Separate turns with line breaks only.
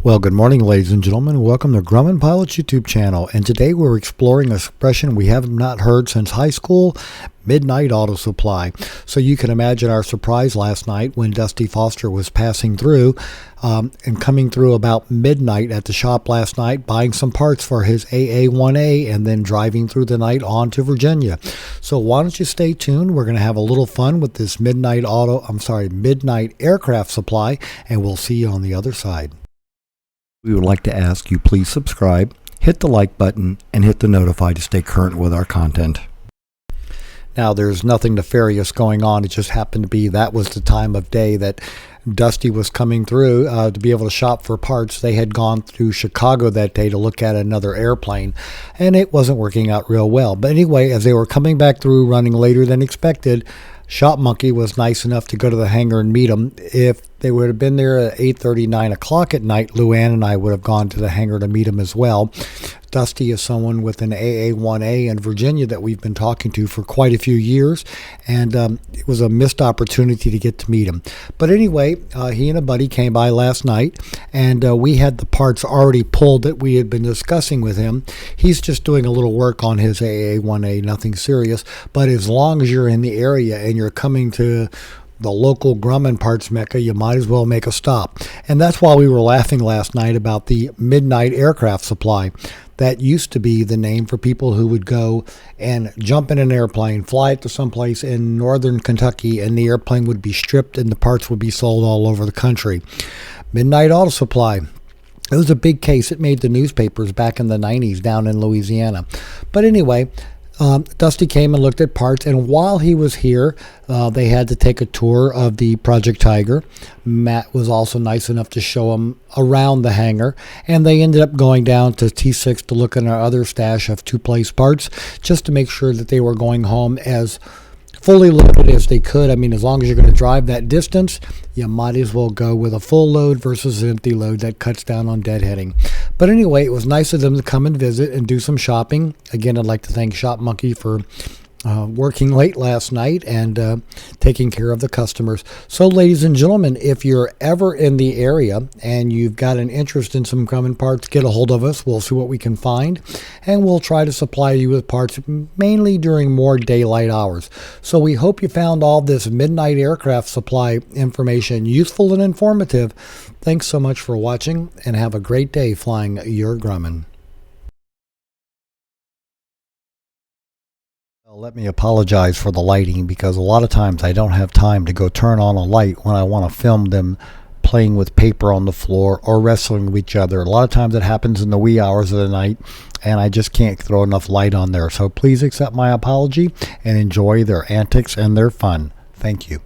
Well, good morning, ladies and gentlemen. Welcome to Grumman Pilot's YouTube channel. And today we're exploring an expression we have not heard since high school, midnight auto supply. So you can imagine our surprise last night when Dusty Foster was passing through and coming through about midnight at the shop last night, buying some parts for his AA1A and then driving through the night on to Virginia. So why don't you stay tuned? We're going to have a little fun with this midnight aircraft supply, and we'll see you on the other side. We would like to ask you please subscribe, hit the like button, and hit the notify to stay current with our content. Now, there's nothing nefarious going on. It just happened to be that was the time of day that Dusty was coming through to be able to shop for parts. They had gone through Chicago that day to look at another airplane, and it wasn't working out real well. But anyway, as they were coming back through running later than expected, Shop Monkey was nice enough to go to the hangar and meet them. If they would have been there at 8:30, 9 o'clock at night, Luann and I would have gone to the hangar to meet him as well. Dusty is someone with an AA1A in Virginia that we've been talking to for quite a few years, and it was a missed opportunity to get to meet him. But anyway, he and a buddy came by last night, and we had the parts already pulled that we had been discussing with him. He's just doing a little work on his AA1A, nothing serious, but as long as you're in the area and you're coming to the local Grumman parts mecca, you might as well make a stop. And that's why we were laughing last night about the midnight aircraft supply. That used to be the name for people who would go and jump in an airplane, fly it to someplace in northern Kentucky, and the airplane would be stripped and the parts would be sold all over the country. Midnight auto supply. It was a big case. It made the newspapers back in the 90s down in Louisiana. But anyway, Dusty came and looked at parts, and while he was here, they had to take a tour of the Project Tiger. Matt was also nice enough to show him around the hangar, and they ended up going down to T6 to look at our other stash of two-place parts, just to make sure that they were going home as fully loaded as they could. I mean, as long as you're going to drive that distance, you might as well go with a full load versus an empty load. That cuts down on deadheading. But anyway, it was nice of them to come and visit and do some shopping. Again, I'd like to thank Shop Monkey for working late last night and taking care of the customers. So, ladies and gentlemen, if you're ever in the area and you've got an interest in some Grumman parts, get a hold of us. We'll see what we can find, and we'll try to supply you with parts mainly during more daylight hours. So we hope you found all this midnight aircraft supply information useful and informative. Thanks so much for watching, and have a great day flying your Grumman. Let me apologize for the lighting, because a lot of times I don't have time to go turn on a light when I want to film them playing with paper on the floor or wrestling with each other. A lot of times it happens in the wee hours of the night, and I just can't throw enough light on there. So please accept my apology and enjoy their antics and their fun. Thank you.